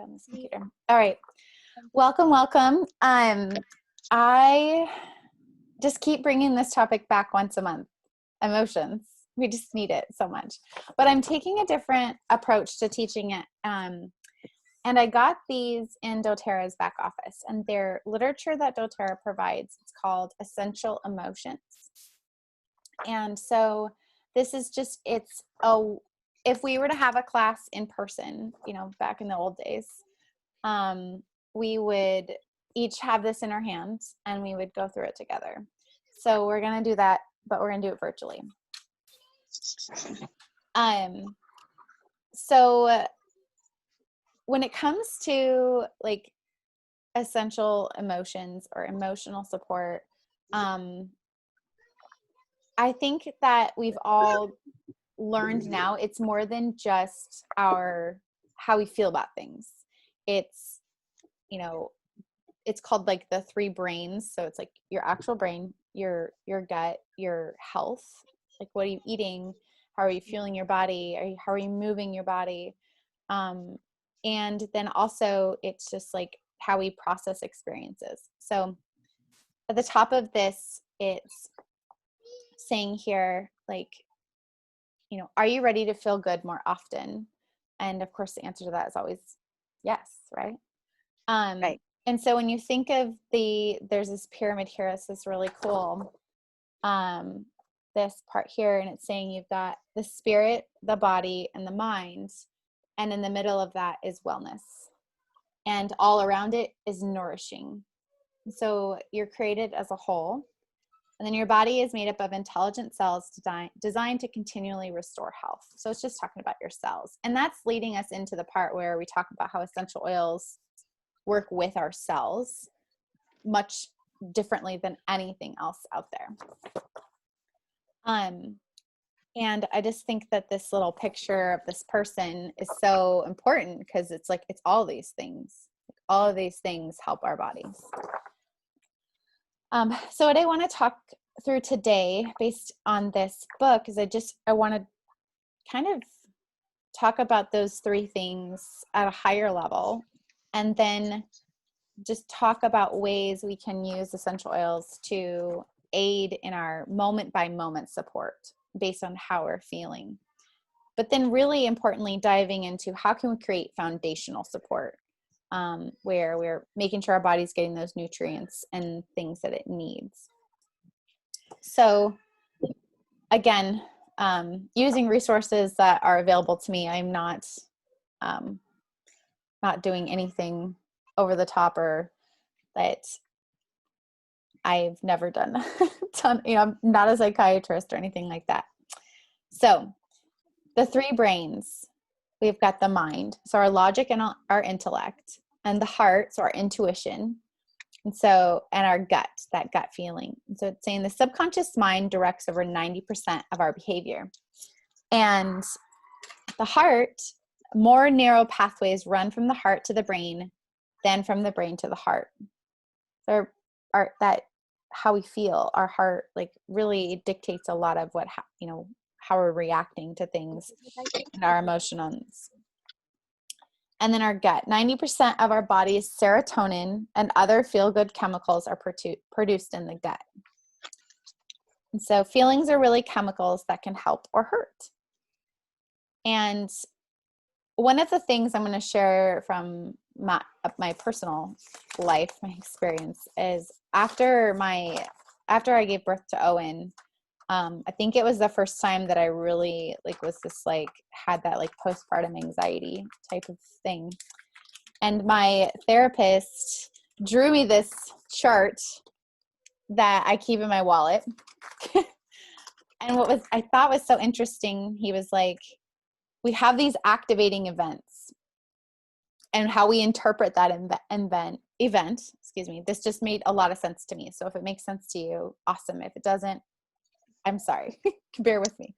on this computer. All right. Welcome. I just keep bringing this topic back once a month. Emotions. We just need it so much. But I'm taking a different approach to teaching it. And I got these in doTERRA's back office, and their literature that doTERRA provides, it's called Essential Emotions. And so this is just, if we were to have a class in person, back in the old days, we would each have this in our hands and we would go through it together. So we're going to do that, but we're going to do it virtually. So when it comes to like essential emotions or emotional support, I think that we've all learned now it's more than just how we feel about things. It's, it's called like the three brains. So it's like your actual brain, your gut, your health, like what are you eating? How are you feeling your body? How are you moving your body? And then also it's just like how we process experiences. So at the top of this, it's saying here, like, are you ready to feel good more often? And of course, the answer to that is always yes, right? Right. And so when you think of there's this pyramid here, this is really cool. This part here, and it's saying you've got the spirit, the body, and the mind. And in the middle of that is wellness. And all around it is nourishing. So you're created as a whole. And then your body is made up of intelligent cells designed to continually restore health. So it's just talking about your cells. And that's leading us into the part where we talk about how essential oils work with our cells much differently than anything else out there. And I just think that this little picture of this person is so important because it's like, it's all these things. All of these things help our bodies. So what I want to talk through today based on this book is I want to kind of talk about those three things at a higher level, and then just talk about ways we can use essential oils to aid in our moment by moment support based on how we're feeling. But then really importantly, diving into how can we create foundational support where we're making sure our body's getting those nutrients and things that it needs. So again, using resources that are available to me, I'm not doing anything over the top or that I've never done. I'm not a psychiatrist or anything like that. So the three brains, we've got the mind, so our logic and our intellect, and the heart, so our intuition, and our gut, that gut feeling. And so it's saying the subconscious mind directs over 90% of our behavior. And the heart, more narrow pathways run from the heart to the brain than from the brain to the heart. So how we feel, our heart, like really dictates a lot of how we're reacting to things and our emotions. And then our gut, 90% of our body's serotonin and other feel-good chemicals are produced in the gut. And so feelings are really chemicals that can help or hurt. And one of the things I'm going to share from my personal life, my experience, is after I gave birth to Owen, I think it was the first time that I really had that postpartum anxiety type of thing. And my therapist drew me this chart that I keep in my wallet. And what I thought was so interesting, he was like, we have these activating events and how we interpret that event, this just made a lot of sense to me. So if it makes sense to you, awesome. If it doesn't, I'm sorry, bear with me.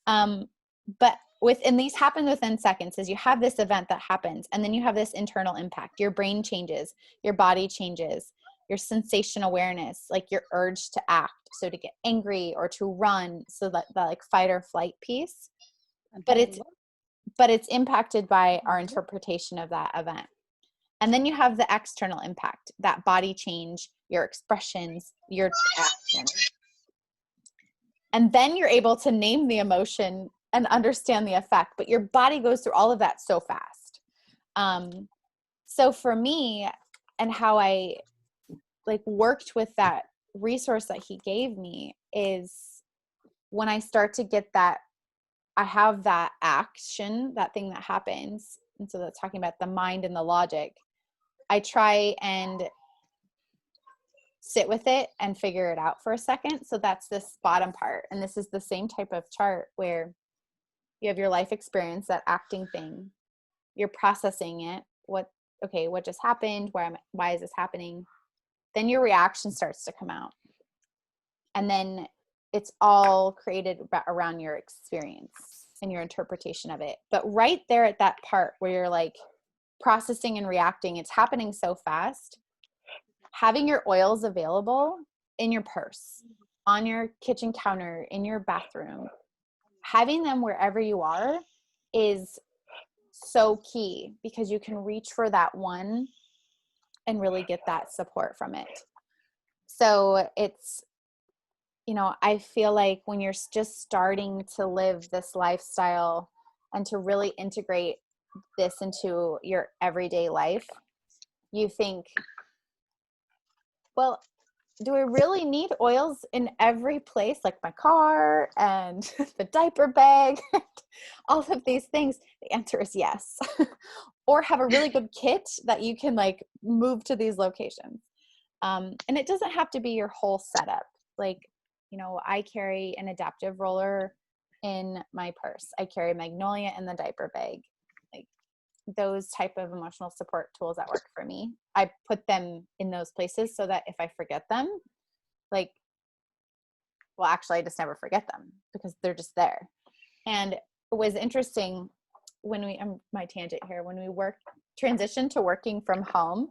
But these happen within seconds, as you have this event that happens, and then you have this internal impact. Your brain changes, your body changes, your sensation awareness, like your urge to act. So to get angry or to run, so that the fight or flight piece. But but it's impacted by our interpretation of that event. And then you have the external impact, that body change, your expressions, your actions. And then you're able to name the emotion and understand the effect, but your body goes through all of that so fast. So for me, and how I like worked with that resource that he gave me, is when I start to get that, I have that action, that thing that happens. And so that's talking about the mind and the logic. I try and sit with it and figure it out for a second. So that's this bottom part. And this is the same type of chart where you have your life experience, that acting thing. You're processing it. What just happened? Why is this happening? Then your reaction starts to come out. And then it's all created around your experience and your interpretation of it. But right there at that part where you're like processing and reacting, it's happening so fast. Having your oils available in your purse, on your kitchen counter, in your bathroom, having them wherever you are is so key, because you can reach for that one and really get that support from it. So it's, I feel like when you're just starting to live this lifestyle and to really integrate this into your everyday life, you think, well, do I really need oils in every place, like my car and the diaper bag, and all of these things? The answer is yes. Or have a really good kit that you can like move to these locations. And it doesn't have to be your whole setup. Like, I carry an adaptive roller in my purse. I carry Magnolia in the diaper bag. Like, those type of emotional support tools that work for me, I put them in those places so that if I forget them, actually I just never forget them because they're just there. And it was interesting when my tangent here, when we transitioned to working from home,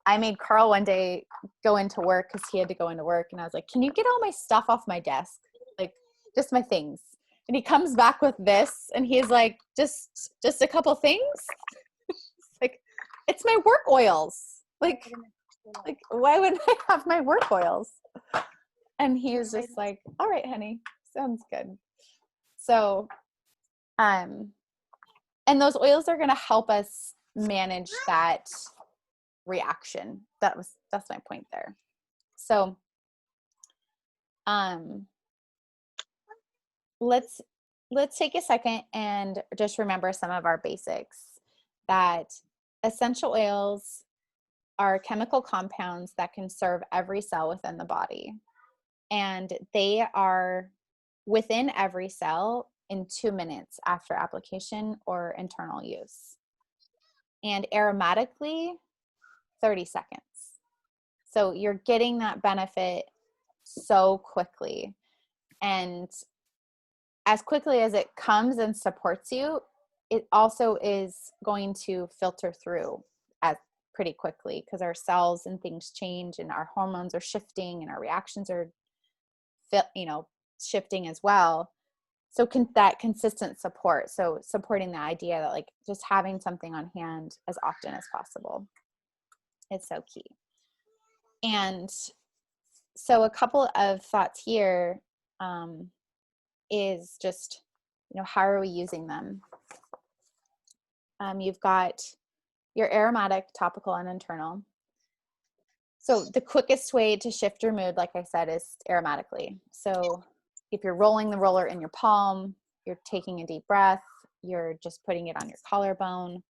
I made Carl one day go into work because he had to go into work. And I was like, can you get all my stuff off my desk? Like, just my things. And he comes back with this and he's like, just a couple things? Like, it's my work oils. Like, why would I have my work oils? And he was just like, all right, honey, sounds good. So, and those oils are going to help us manage that reaction. That's my point there. So, let's take a second and just remember some of our basics. That essential oils are chemical compounds that can serve every cell within the body. And they are within every cell in 2 minutes after application or internal use. And aromatically, 30 seconds. So you're getting that benefit so quickly. And as quickly as it comes and supports you, it also is going to filter through pretty quickly, because our cells and things change and our hormones are shifting and our reactions are shifting as well. So that consistent support, so supporting the idea that like just having something on hand as often as possible is so key. And so a couple of thoughts here is just, how are we using them? You've got your aromatic, topical, and internal. So the quickest way to shift your mood, like I said, is aromatically. So if you're rolling the roller in your palm, you're taking a deep breath, you're just putting it on your collarbone,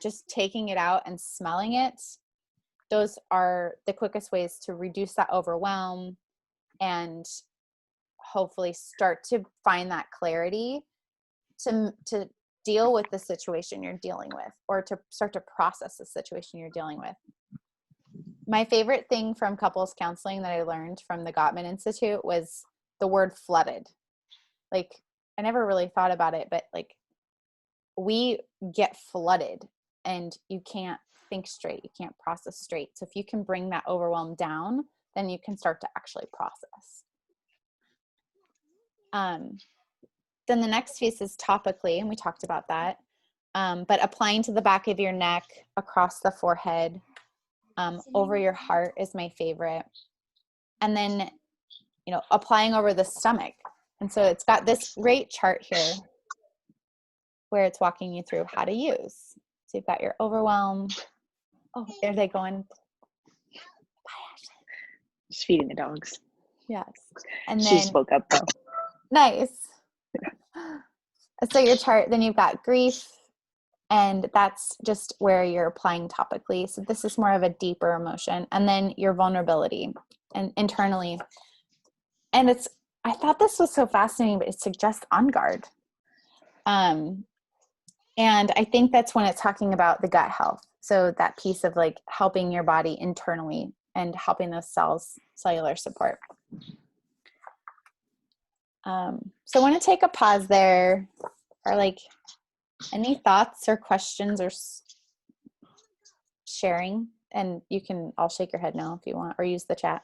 just taking it out and smelling it. Those are the quickest ways to reduce that overwhelm and hopefully start to find that clarity to deal with the situation you're dealing with, or to start to process the situation you're dealing with. My favorite thing from couples counseling that I learned from the Gottman Institute was the word flooded. Like, I never really thought about it, but like, we get flooded and you can't think straight. You can't process straight. So if you can bring that overwhelm down, then you can start to actually process. then the next piece is topically, and we talked about that. But applying to the back of your neck, across the forehead, over your heart is my favorite. And then, applying over the stomach. And so it's got this great chart here where it's walking you through how to use. So you've got your overwhelm. Oh, are they going? Bye, Ashley. Just feeding the dogs. Yes. And She then just woke up though. nice. So your chart, then you've got grief, and that's just where you're applying topically. So this is more of a deeper emotion. And then your vulnerability and internally. And I thought this was so fascinating, but it suggests on guard. And I think that's when it's talking about the gut health. So that piece of like helping your body internally and helping those cellular support. So I want to take a pause there for like any thoughts or questions or sharing. And you can all shake your head no if you want, or use the chat.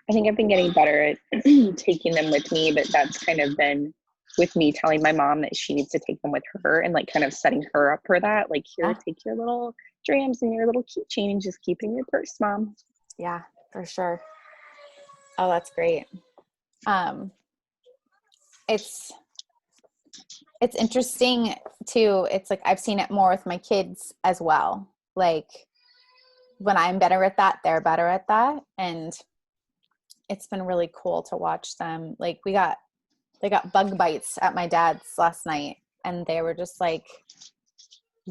I think I've been getting better at taking them with me, but that's kind of been with me telling my mom that she needs to take them with her and like kind of setting her up for that. Like, here, take your little drams and your little keychain and just keep in your purse, Mom. Yeah, for sure. Oh, that's great. It's interesting too. It's like I've seen it more with my kids as well. Like when I'm better at that, they're better at that. And it's been really cool to watch them. Like they got bug bites at my dad's last night, and they were just like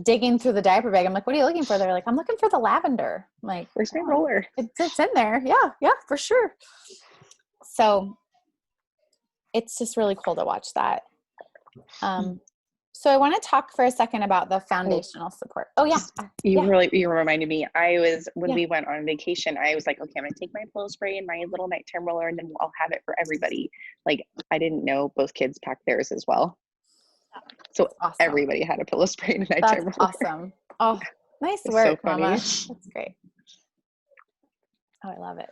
digging through the diaper bag. I'm like, what are you looking for? They're like, I'm looking for the lavender. I'm like, where's my roller? It's in there. Yeah, for sure. So it's just really cool to watch that. So I want to talk for a second about the foundational support. Oh yeah. You reminded me. When we went on vacation, I was like, okay, I'm going to take my pillow spray and my little nighttime roller, and then I'll have it for everybody. Like, I didn't know both kids packed theirs as well. So awesome. Everybody had a pillow spray and a nighttime roller. That's awesome. Oh, nice work, so Mama. That's great. Oh, I love it.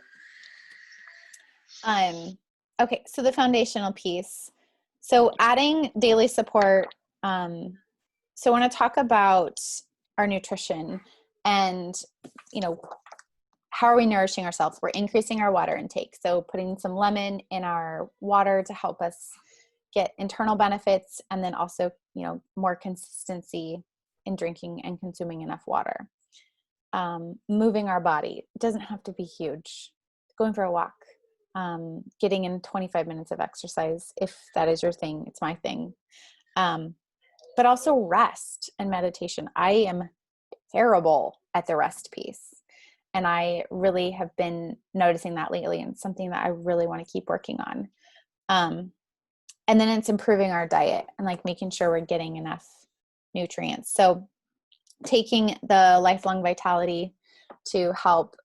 Okay, so the foundational piece. So adding daily support. So I want to talk about our nutrition and, how are we nourishing ourselves? We're increasing our water intake. So putting some lemon in our water to help us get internal benefits, and then also, more consistency in drinking and consuming enough water. Moving our body. It doesn't have to be huge. Going for a walk. Getting in 25 minutes of exercise, if that is your thing. It's my thing. But also rest and meditation. I am terrible at the rest piece. And I really have been noticing that lately, and something that I really want to keep working on. And then it's improving our diet and like making sure we're getting enough nutrients. So taking the Lifelong Vitality to help,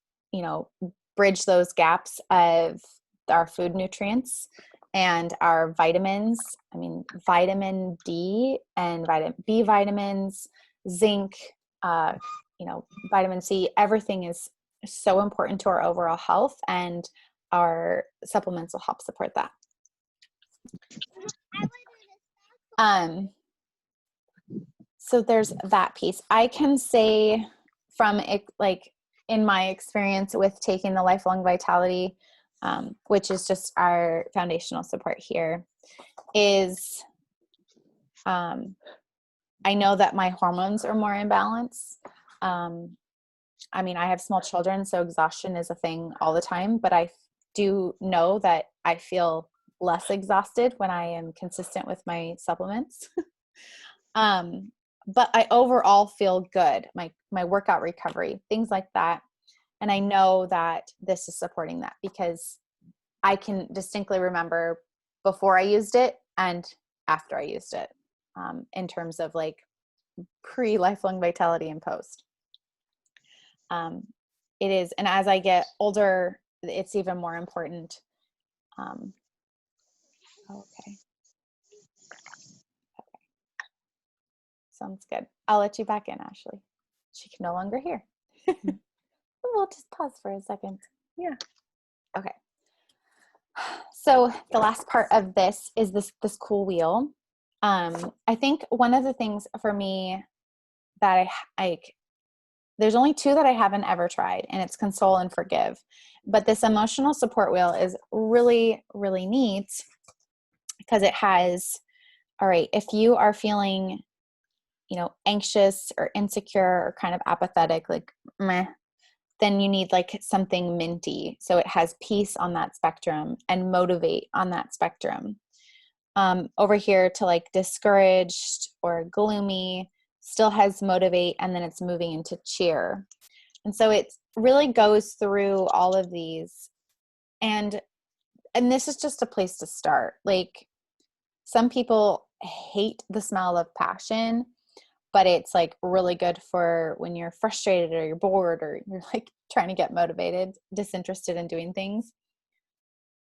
bridge those gaps of our food nutrients and our vitamins. I mean, vitamin D and vitamin B vitamins, zinc, vitamin C, everything is so important to our overall health, and our supplements will help support that. So there's that piece. I can say from it, like in my experience with taking the Lifelong Vitality, which is just our foundational support here, is I know that my hormones are more in balance. I mean, I have small children, so exhaustion is a thing all the time, but I do know that I feel less exhausted when I am consistent with my supplements. But I overall feel good, my workout recovery, things like that. And I know that this is supporting that because I can distinctly remember before I used it and after I used it, in terms of like pre-Lifelong Vitality and post. It is, and as I get older, it's even more important. Okay. Sounds good. I'll let you back in, Ashley. She can no longer hear. We'll just pause for a second. Yeah. Okay. So the last part of this is this cool wheel. I think one of the things for me that there's only two that I haven't ever tried, and it's console and forgive. But this emotional support wheel is really, really neat because it has, all right, if you are feeling, anxious or insecure or kind of apathetic, like meh, then you need like something minty. So it has peace on that spectrum and motivate on that spectrum. Over here to like discouraged or gloomy still has motivate, and then it's moving into cheer. And so it really goes through all of these. And this is just a place to start. Like, some people hate the smell of passion, but it's like really good for when you're frustrated or you're bored or you're like trying to get motivated, disinterested in doing things.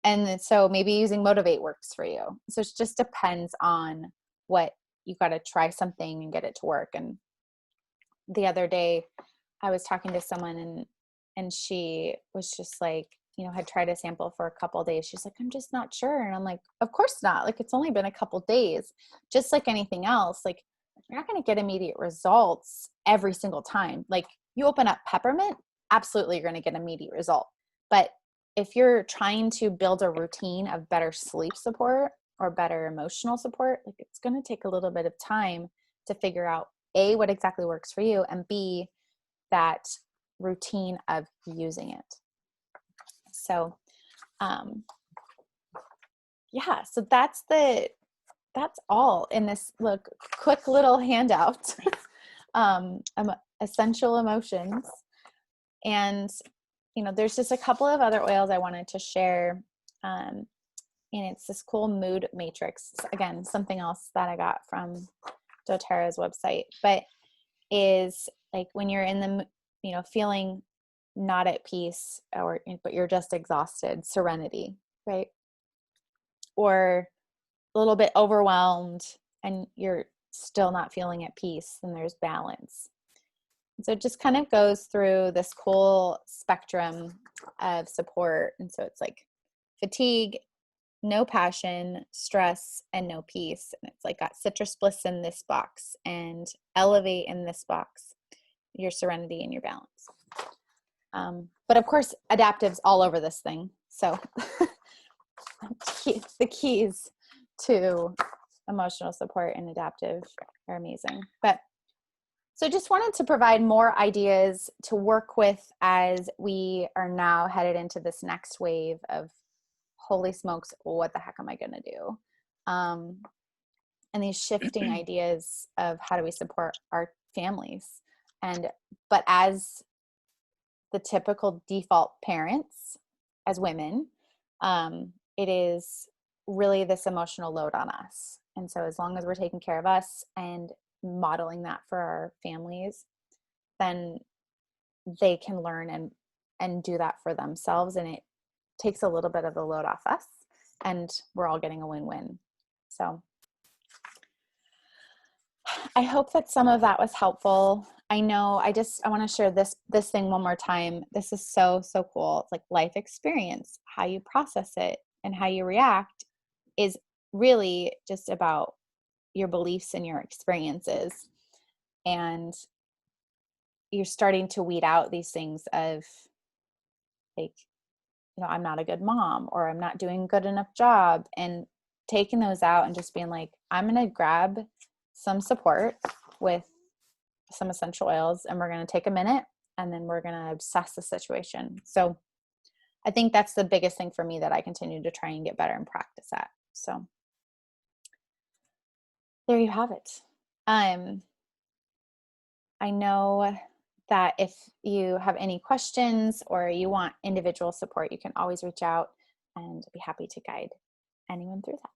And so maybe using motivate works for you. So it just depends on what you got to try something and get it to work. And the other day I was talking to someone and she was just like, had tried a sample for a couple of days. She's like, I'm just not sure. And I'm like, of course not. Like, it's only been a couple of days, just like anything else. Like, you're not going to get immediate results every single time. Like, you open up peppermint, absolutely, you're going to get immediate result. But if you're trying to build a routine of better sleep support or better emotional support, like, it's going to take a little bit of time to figure out A, what exactly works for you, and B, that routine of using it. So, yeah, so that's all in this quick little handout. Essential emotions. And, there's just a couple of other oils I wanted to share. And it's this cool mood matrix. Again, something else that I got from doTERRA's website, but is like when you're in the, feeling not at peace, but you're just exhausted, serenity, right? Or a little bit overwhelmed and you're still not feeling at peace, then there's balance. So it just kind of goes through this cool spectrum of support. And so it's like fatigue, no passion, stress, and no peace. And it's like got citrus bliss in this box and elevate in this box, your serenity and your balance. But of course, adaptive's all over this thing. So the keys to emotional support and adaptive are amazing. But so just wanted to provide more ideas to work with as we are now headed into this next wave of, holy smokes, what the heck am I going to do? And these shifting ideas of how do we support our families. But as the typical default parents, as women, it is really this emotional load on us. And so as long as we're taking care of us and modeling that for our families, then they can learn and do that for themselves. And it takes a little bit of the load off us and we're all getting a win-win. So I hope that some of that was helpful. I know I want to share this thing one more time. This is so, so cool. It's like life experience. How you process it and how you react is really just about your beliefs and your experiences. And you're starting to weed out these things of like, I'm not a good mom or I'm not doing a good enough job, and taking those out and just being like, I'm going to grab some support with some essential oils and we're going to take a minute and then we're going to assess the situation. So I think that's the biggest thing for me that I continue to try and get better and practice at. So there you have it. I know that if you have any questions or you want individual support, you can always reach out and be happy to guide anyone through that.